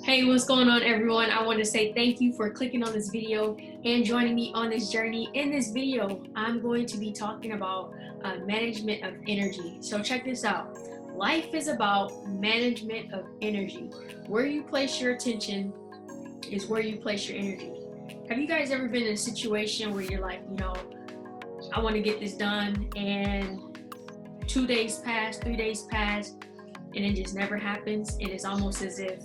Hey, what's going on, everyone? I want to say thank you for clicking on this video and joining me on this journey. In this video, I'm going to be talking about management of energy. So check this out. Life is about management of energy. Where you place your attention is where you place your energy. Have you guys ever been in a situation where you're like, I want to get this done, and 2 days pass, 3 days pass, and it just never happens, and it's almost as if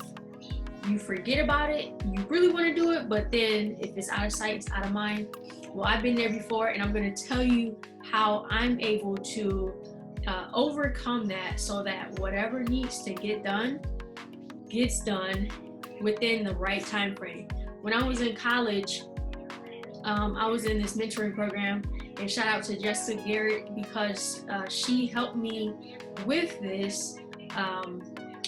you forget about it, you really want to do it, but then if it's out of sight, it's out of mind. Well, I've been there before, and I'm going to tell you how I'm able to overcome that so that whatever needs to get done gets done within the right time frame. When I was in college, I was in this mentoring program, and shout out to Jessica Garrett because she helped me with this.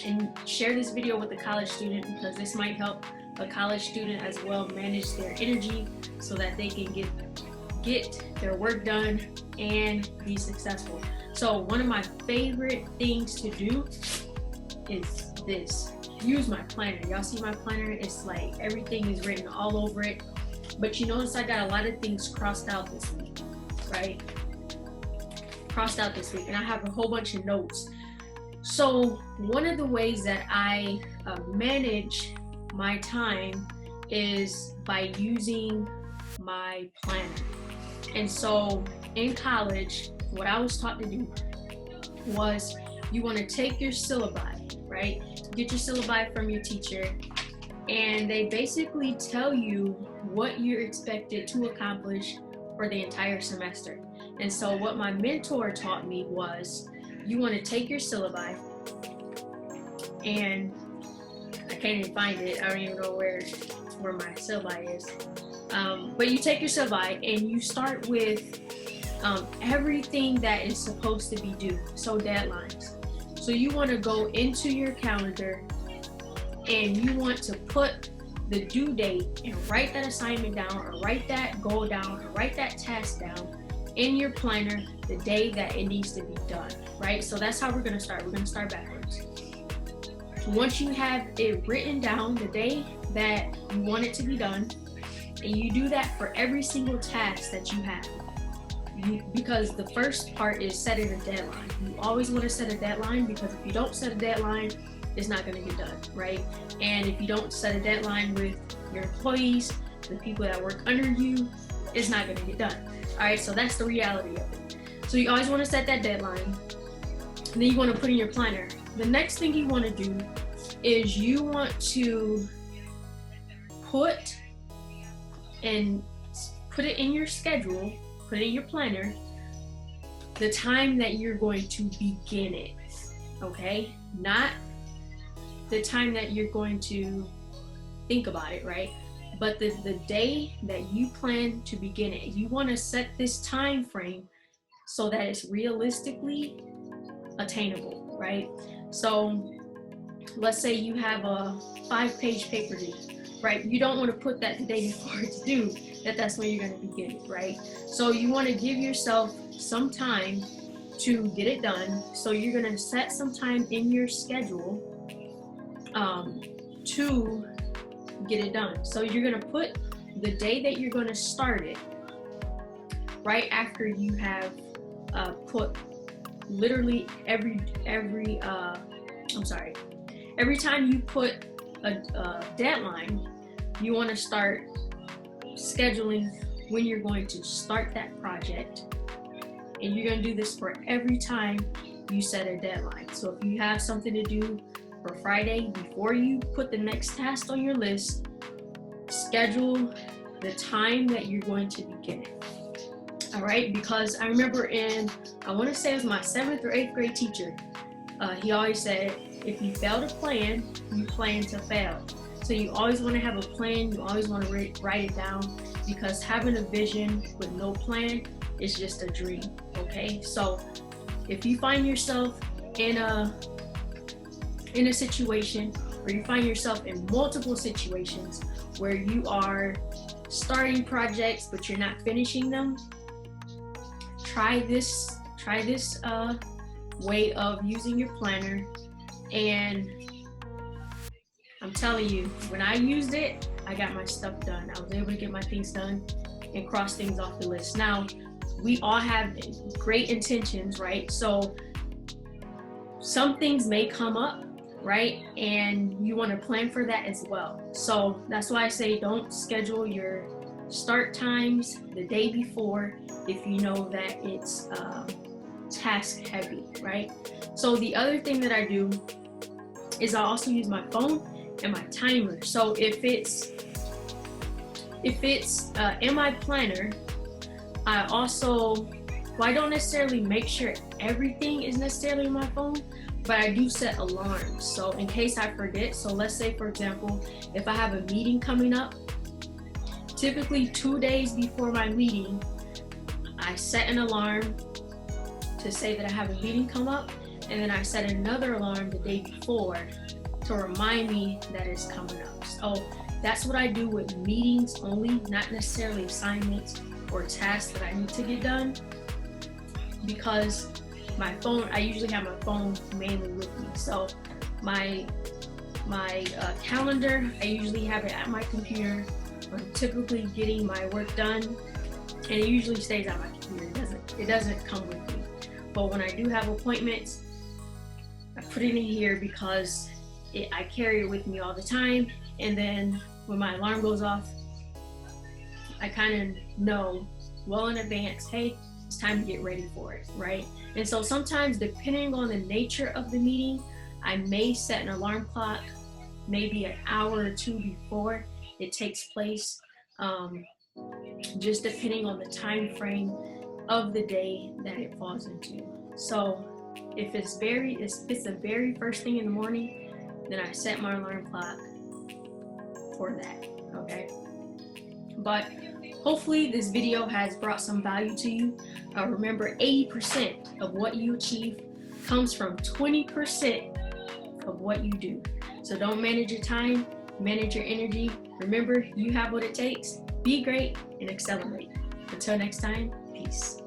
And share this video with a college student because this might help a college student as well manage their energy so that they can get their work done and be successful. So one of my favorite things to do is this. Use my planner. Y'all see my planner? It's like everything is written all over it. But you notice I got a lot of things crossed out this week, right? Crossed out this week, and I have a whole bunch of notes. So one of the ways that I manage my time is by using my planner. And so in college, what I was taught to do was you want to take your syllabi, right? Get your syllabi from your teacher, and they basically tell you what you're expected to accomplish for the entire semester. And so what my mentor taught me was you want to take your syllabi, and I can't even find it. I don't even know where my syllabi is. But you take your syllabi and you start with everything that is supposed to be due. So deadlines. So you want to go into your calendar and you want to put the due date and write that assignment down, or write that goal down, or write that task down in your planner the day that it needs to be done, right? So that's how we're going to start. We're going to start backwards. Once you have it written down, the day that you want it to be done, and you do that for every single task that you have, because the first part is setting a deadline. You always want to set a deadline, because if you don't set a deadline, it's not going to get done, right? And if you don't set a deadline with your employees, the people that work under you, it's not going to get done. All right, so that's the reality of it. So you always want to set that deadline, and then you want to put in your planner. The next thing you want to do is you want to put it in your schedule, put it in your planner, the time that you're going to begin it, okay? Not the time that you're going to think about it, right? But the day that you plan to begin it. You want to set this time frame so that it's realistically attainable, right? So let's say you have a 5-page paper due, right? You don't want to put that the day before it's due, that's when you're going to begin it, right? So you want to give yourself some time to get it done. So you're going to set some time in your schedule to get it done. So you're going to put the day that you're going to start it right after you have put literally every time you put a deadline, you want to start scheduling when you're going to start that project. And you're going to do this for every time you set a deadline. So if you have something to do for Friday, before you put the next task on your list, schedule the time that you're going to begin it. All right, because I remember I want to say it was my 7th or 8th grade teacher, he always said, if you fail to plan, you plan to fail. So you always want to have a plan, you always want to write it down, because having a vision with no plan is just a dream, okay? So if you find yourself in a situation, or you find yourself in multiple situations where you are starting projects but you're not finishing them, try this way of using your planner, and I'm telling you, when I used it, I got my stuff done. I was able to get my things done and cross things off the list. Now, we all have great intentions, right? So some things may come up, right? And you want to plan for that as well. So that's why I say don't schedule your start times the day before if you know that it's task heavy, right? So the other thing that I do is I also use my phone and my timer. So if it's in my planner, I don't necessarily make sure everything is necessarily on my phone, but I do set alarms. So in case I forget, so let's say for example, if I have a meeting coming up, typically 2 days before my meeting, I set an alarm to say that I have a meeting come up, and then I set another alarm the day before to remind me that it's coming up. So that's what I do with meetings only, not necessarily assignments or tasks that I need to get done, because my phone, I usually have my phone mainly with me. So my calendar, I usually have it at my computer. I'm typically getting my work done, and it usually stays at my computer. It doesn't come with me. But when I do have appointments, I put it in here because I carry it with me all the time. And then when my alarm goes off, I kind of know well in advance, hey, it's time to get ready for it, right? And so sometimes, depending on the nature of the meeting, I may set an alarm clock maybe an hour or two before it takes place, just depending on the time frame of the day that it falls into. So if it's the very first thing in the morning, then I set my alarm clock for that, okay? But hopefully this video has brought some value to you. Remember, 80% of what you achieve comes from 20% of what you do. So don't manage your time, manage your energy. Remember, you have what it takes. Be great and accelerate. Until next time, peace.